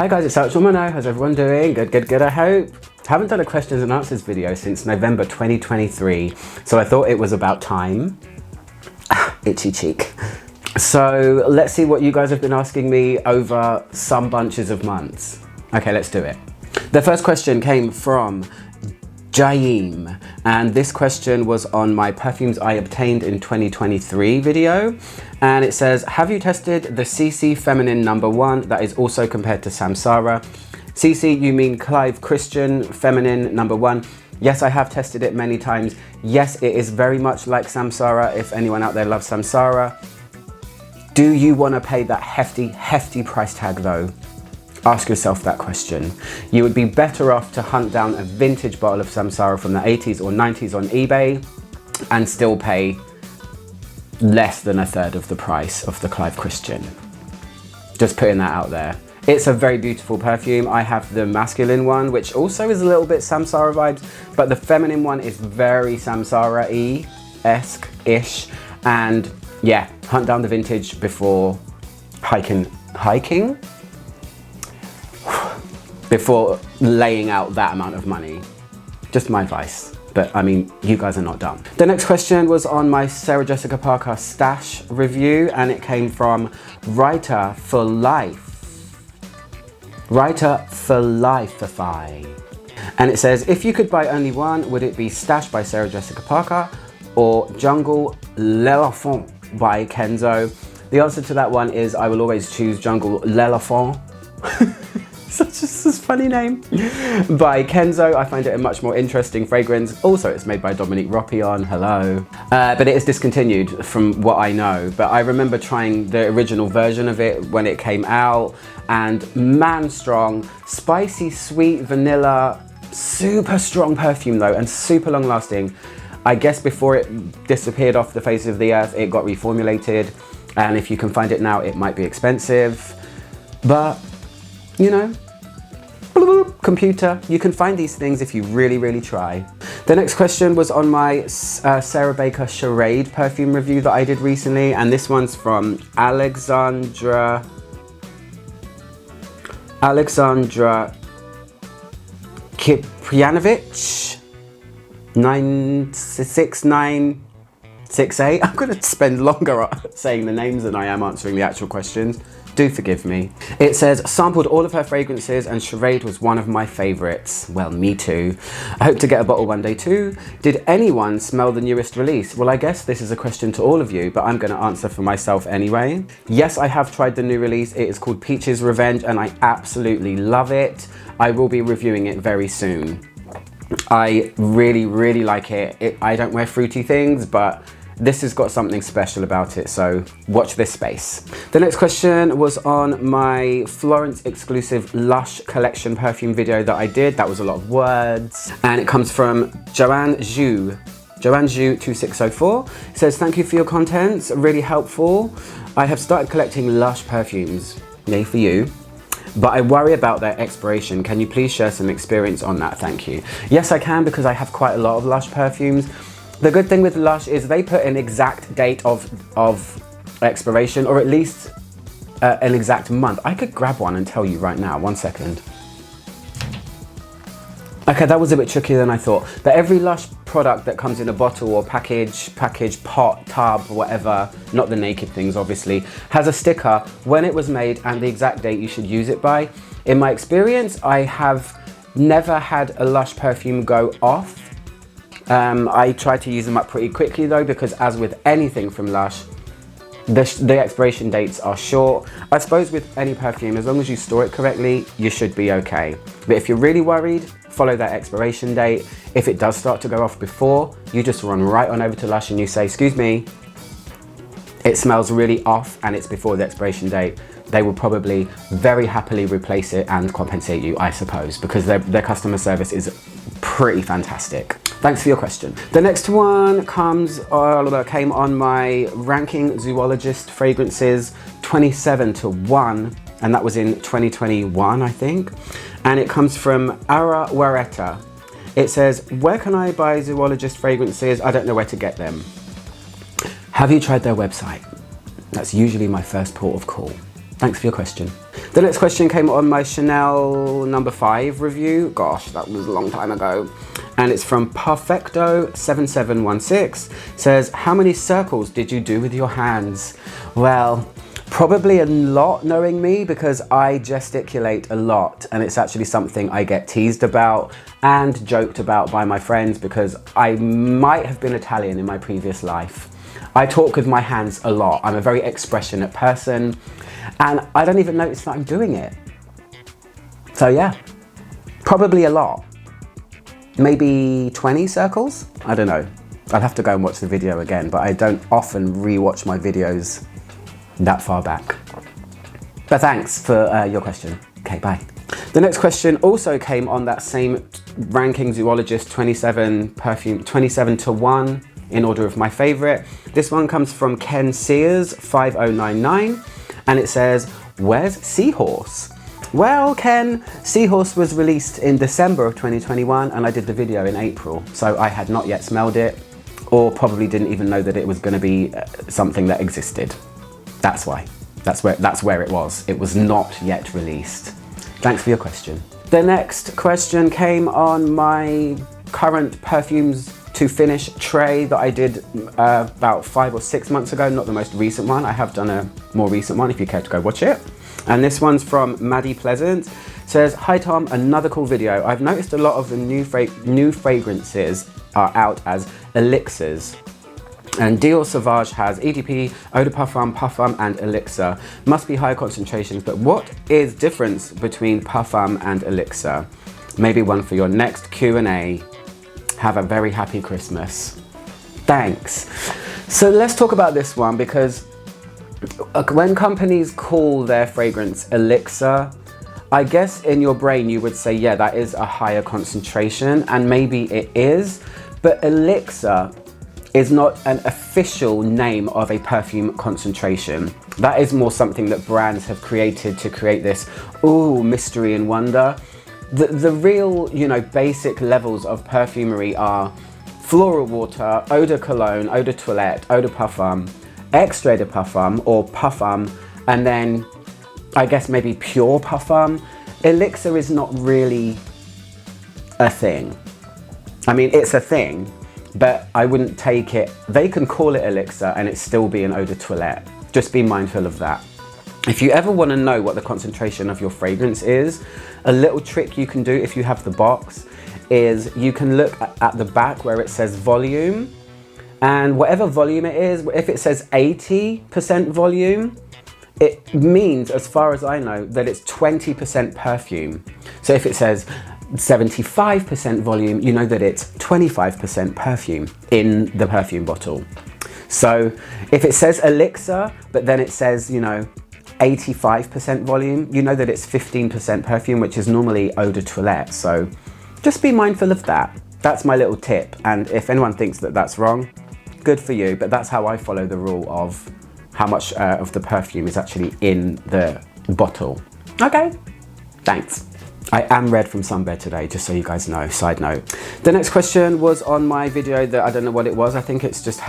Hi guys, it's ALCHEMY. How's everyone doing? Good, I hope. Haven't done a questions and answers video since November 2023, so I thought it was about time. Itchy cheek. So let's see what you guys have been asking me over some bunches of months. Okay, let's do it. The first question came from Jaim, and this question was on my perfumes I obtained in 2023 video, and it says, have you tested the CC Feminine #1 that is also compared to Samsara? CC, you mean Clive Christian Feminine #1? Yes, I have tested it many times. Yes, it is very much like Samsara, if anyone out there loves Samsara. Do you want to pay that hefty price tag though? Ask yourself that question. You would be better off to hunt down a vintage bottle of Samsara from the 80s or 90s on eBay and still pay less than a third of the price of the Clive Christian. Just putting that out there. It's a very beautiful perfume. I have the masculine one, which also is a little bit Samsara vibes, but the feminine one is very Samsara-esque-ish. And yeah, hunt down the vintage before hiking? Before laying out that amount of money. Just my advice, but I mean, you guys are not dumb. The next question was on my Sarah Jessica Parker stash review, and it came from Writer for Lifeify. And it says, if you could buy only one, would it be Stash by Sarah Jessica Parker or Jungle L'Elephant by Kenzo? The answer to that one is I will always choose Jungle L'Elephant. Such a funny name. By Kenzo. I find it a much more interesting fragrance. Also, it's made by Dominique Ropion. Hello. But it is discontinued from what I know. But I remember trying the original version of it when it came out, and man strong, spicy, sweet, vanilla, super strong perfume though, and super long lasting. I guess before it disappeared off the face of the earth, it got reformulated. And if you can find it now, it might be expensive. But you know, computer, you can find these things if you really try. The next question was on my Sarah Baker Charade perfume review that I did recently, and this one's from Alexandra Kiprianovich 96968. I'm gonna spend longer saying the names than I am answering the actual questions. Do forgive me. It says, sampled all of her fragrances and Charade was one of my favorites. Well, me too. I hope to get a bottle one day too. Did anyone smell the newest release? Well, I guess this is a question to all of you, but I'm going to answer for myself anyway. Yes, I have tried the new release. It is called Peach's Revenge and I absolutely love it. I will be reviewing it very soon. I really like it. I don't wear fruity things, but this has got something special about it, so watch this space. The next question was on my Florence exclusive Lush collection perfume video that I did. That was a lot of words. And it comes from Joanne Zhu 2604. It says, thank you for your contents, really helpful. I have started collecting Lush perfumes, yay for you. But I worry about their expiration. Can you please share some experience on that? Thank you. Yes, I can, because I have quite a lot of Lush perfumes. The good thing with Lush is they put an exact date of expiration, or at least an exact month. I could grab one and tell you right now, 1 second. Okay, that was a bit trickier than I thought. But every Lush product that comes in a bottle or package, pot, tub, whatever, not the naked things obviously, has a sticker when it was made and the exact date you should use it by. In my experience, I have never had a Lush perfume go off. I try to use them up pretty quickly though, because as with anything from Lush, the expiration dates are short. I suppose with any perfume, as long as you store it correctly, you should be okay. But if you're really worried, follow that expiration date. If it does start to go off before, you just run right on over to Lush and you say, excuse me, it smells really off and it's before the expiration date. They will probably very happily replace it and compensate you, I suppose, because their customer service is pretty fantastic. Thanks for your question. The next one came on my ranking zoologist fragrances 27-1, and that was in 2021, I think. And it comes from Ara Wareta. It says, where can I buy zoologist fragrances? I don't know where to get them. Have you tried their website? That's usually my first port of call. Thanks for your question. The next question came on my Chanel number 5 review. Gosh, that was a long time ago. And it's from Perfecto7716. Says, how many circles did you do with your hands? Well, probably a lot, knowing me, because I gesticulate a lot, and it's actually something I get teased about and joked about by my friends because I might have been Italian in my previous life. I talk with my hands a lot. I'm a very expressionate person, and I don't even notice that I'm doing it. So yeah, probably a lot. Maybe 20 circles? I don't know. I'll have to go and watch the video again, but I don't often re-watch my videos that far back. But thanks for your question. Okay, bye. The next question also came on that same ranking zoologist 27 perfume, 27 to 1 in order of my favorite. This one comes from Ken Sears 5099, and it says, where's Seahorse? Well, Ken, Seahorse was released in December of 2021 and I did the video in April, so I had not yet smelled it, or probably didn't even know that it was going to be something that existed. That's why. That's where it was. It was not yet released. Thanks for your question. The next question came on my current perfumes to finish tray that I did about 5 or 6 months ago, not the most recent one. I have done a more recent one if you care to go watch it. And this one's from Maddie Pleasant. Says, hi Tom, another cool video. I've noticed a lot of the new fragrances are out as elixirs. And Dior Sauvage has EDP, Eau de Parfum, Parfum and Elixir. Must be higher concentrations, but what is difference between Parfum and Elixir? Maybe one for your next Q&A. Have a very happy Christmas. Thanks. So let's talk about this one, because when companies call their fragrance Elixir, I guess in your brain you would say, yeah, that is a higher concentration, and maybe it is, but Elixir is not an official name of a perfume concentration. That is more something that brands have created to create this, ooh, mystery and wonder. The real, you know, basic levels of perfumery are floral water, eau de cologne, eau de toilette, eau de parfum, extrait de parfum or parfum, and then I guess maybe pure parfum. Elixir is not really a thing. I mean, it's a thing, but I wouldn't take it. They can call it Elixir and it still be an eau de toilette. Just be mindful of that. If you ever want to know what the concentration of your fragrance is, a little trick you can do if you have the box is you can look at the back where it says volume, and whatever volume it is, if it says 80% volume, it means, as far as I know, that it's 20% perfume. So if it says 75% volume, you know that it's 25% perfume in the perfume bottle. So if it says Elixir, but then it says, you know, 85% volume, you know that it's 15% perfume, which is normally eau de toilette. So just be mindful of that. That's my little tip. And if anyone thinks that that's wrong, good for you. But that's how I follow the rule of how much of the perfume is actually in the bottle. Okay, thanks. I am red from sunbed today, just so you guys know, side note. The next question was on my video that I don't know what it was. I think it's just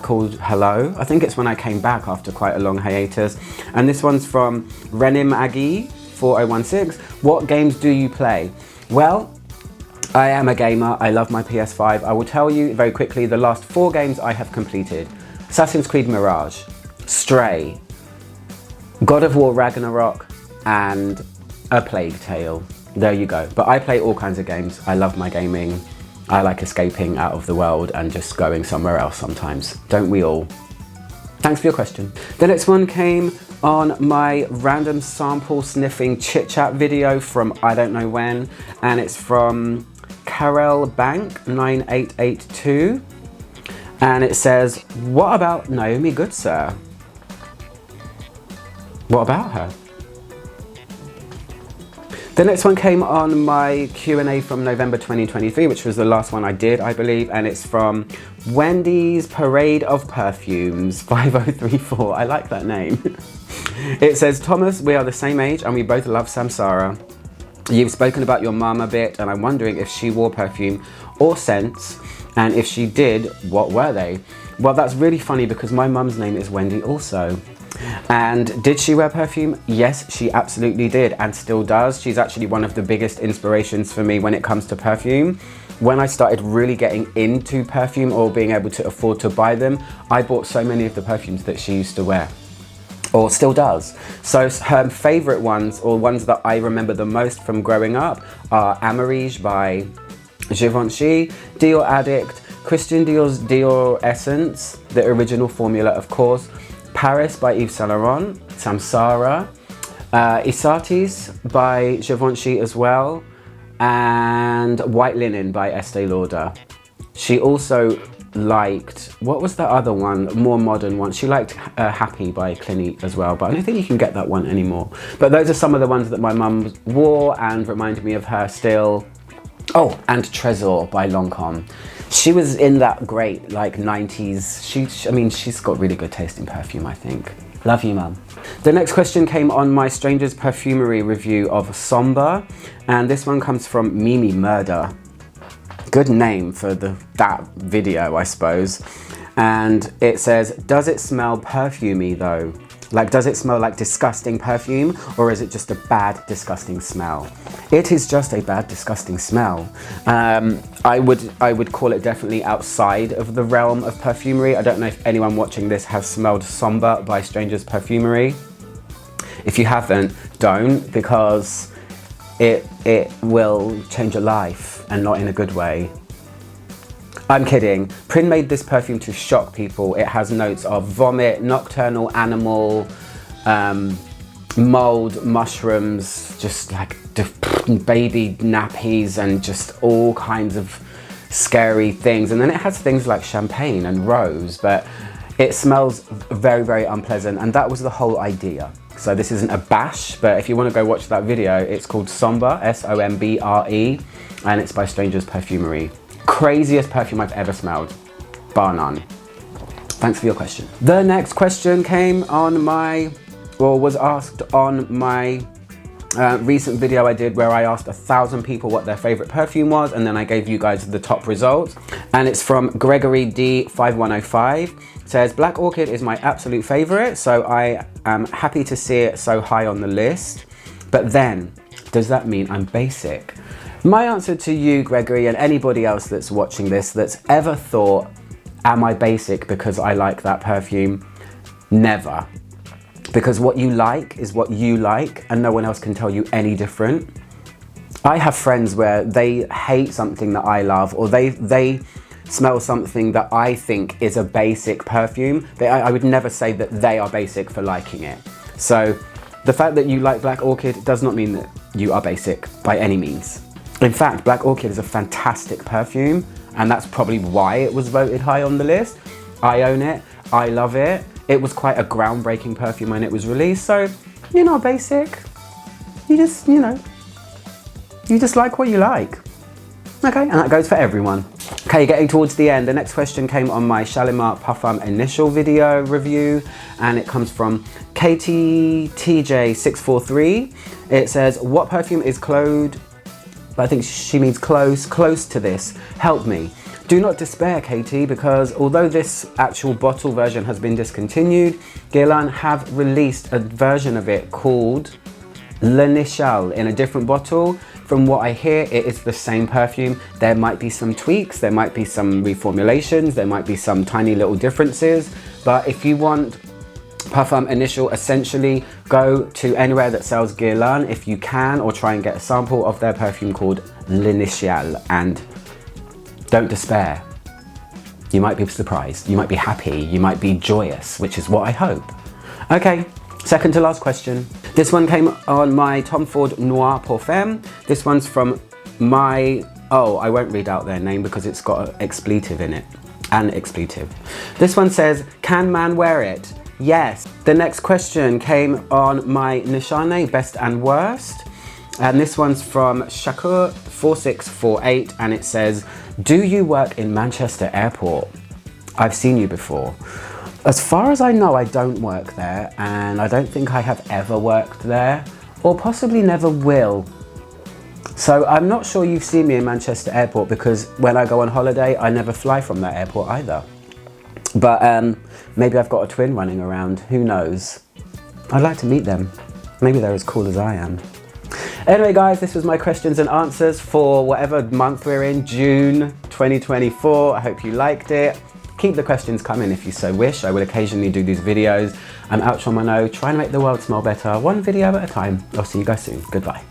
called Hello. I think it's when I came back after quite a long hiatus. And this one's from Renim Aggie 4016. What games do you play? Well, I am a gamer. I love my PS5. I will tell you very quickly the last 4 games I have completed. Assassin's Creed Mirage, Stray, God of War Ragnarok, and A Plague Tale. There you go. But I play all kinds of games. I love my gaming. I like escaping out of the world and just going somewhere else sometimes. Don't we all? Thanks for your question. The next one came on my random sample sniffing chit chat video from I don't know when, and it's from Carol Bank 9882, and it says, what about Naomi Goodsir? What about her? The next one came on my Q&A from November 2023, which was the last one I did, I believe, and it's from Wendy's Parade of Perfumes 5034. I like that name. It says, Thomas, we are the same age and we both love Samsara. You've spoken about your mum a bit, and I'm wondering if she wore perfume or scents, and if she did, what were they? Well, that's really funny because my mum's name is Wendy also. And did she wear perfume? Yes, she absolutely did, and still does. She's actually one of the biggest inspirations for me when it comes to perfume. When I started really getting into perfume or being able to afford to buy them, I bought so many of the perfumes that she used to wear, or still does. So her favorite ones, or ones that I remember the most from growing up, are Amarige by Givenchy, Dior Addict, Christian Dior's Dior Essence, the original formula of course, Paris by Yves Saint Laurent, Samsara, Isatis by Givenchy as well, and White Linen by Estee Lauder. She also liked, what was the other one, more modern one? She liked Happy by Clinique as well, but I don't think you can get that one anymore. But those are some of the ones that my mum wore and reminded me of her still. Oh, and Trésor by Lancôme. She was in that great like 90s. I mean, she's got really good taste in perfume, I think. Love you, mum. The next question came on my Strangers Perfumery review of Sombre, and this one comes from Mimi Murder. Good name for that video, I suppose. And it says, does it smell perfumey though? Like, does it smell like disgusting perfume, or is it just a bad, disgusting smell? It is just a bad, disgusting smell. I would call it definitely outside of the realm of perfumery. I don't know if anyone watching this has smelled Sombre by Strangers Perfumery. If you haven't, don't, because it will change your life, and not in a good way. I'm kidding. Prin made this perfume to shock people. It has notes of vomit, nocturnal animal, mold, mushrooms, just like baby nappies, and just all kinds of scary things. And then it has things like champagne and rose, but it smells very, very unpleasant. And that was the whole idea. So this isn't a bash, but if you want to go watch that video, it's called Sombre, S-O-M-B-R-E, and it's by Strangers Perfumery. Craziest perfume I've ever smelled, bar none. Thanks for your question. The next question came on was asked on my recent video I did, where I asked 1,000 people what their favorite perfume was, and then I gave you guys the top results. And it's from Gregory D5105. It says, Black Orchid is my absolute favorite, so I am happy to see it so high on the list. But then, does that mean I'm basic? My answer to you, Gregory, and anybody else that's watching this that's ever thought, am I basic because I like that perfume? Never. Because what you like is what you like, and no one else can tell you any different. I have friends where they hate something that I love, or they smell something that I think is a basic perfume. I would never say that they are basic for liking it. So the fact that you like Black Orchid does not mean that you are basic by any means. In fact, Black Orchid is a fantastic perfume, and that's probably why it was voted high on the list. I own it, I love it. It was quite a groundbreaking perfume when it was released, so you're not basic. You just, you just like what you like. Okay, and that goes for everyone. Okay, getting towards the end, the next question came on my Shalimar Parfum initial video review, and it comes from KTTJ643. It says, what perfume is Claude? I think she means close to this. Help me. Do not despair, Katie, because although this actual bottle version has been discontinued, Guerlain have released a version of it called L'Initial in a different bottle. From what I hear, it is the same perfume. There might be some tweaks, there might be some reformulations, there might be some tiny little differences, but if you want Parfum Initial, essentially go to anywhere that sells Guerlain if you can, or try and get a sample of their perfume called L'Initial, and don't despair. You might be surprised, you might be happy, you might be joyous, which is what I hope. Okay, second to last question. This one came on my Tom Ford Noir Pour Femme. This one's from I won't read out their name because it's got an expletive in it. An expletive. This one says, can man wear it? Yes. The next question came on my Nishane Best and Worst, and this one's from Shakur4648, and it says, do you work in Manchester Airport? I've seen you before. As far as I know, I don't work there, and I don't think I have ever worked there, or possibly never will. So I'm not sure you've seen me in Manchester Airport, because when I go on holiday, I never fly from that airport either. But maybe I've got a twin running around, who knows? I'd like to meet them. Maybe they're as cool as I am. Anyway guys, this was my questions and answers for whatever month we're in, June 2024. I hope you liked it. Keep the questions coming if you so wish. I will occasionally do these videos. I'm Ouch on my nose, trying to make the world smell better, one video at a time. I'll see you guys soon. Goodbye.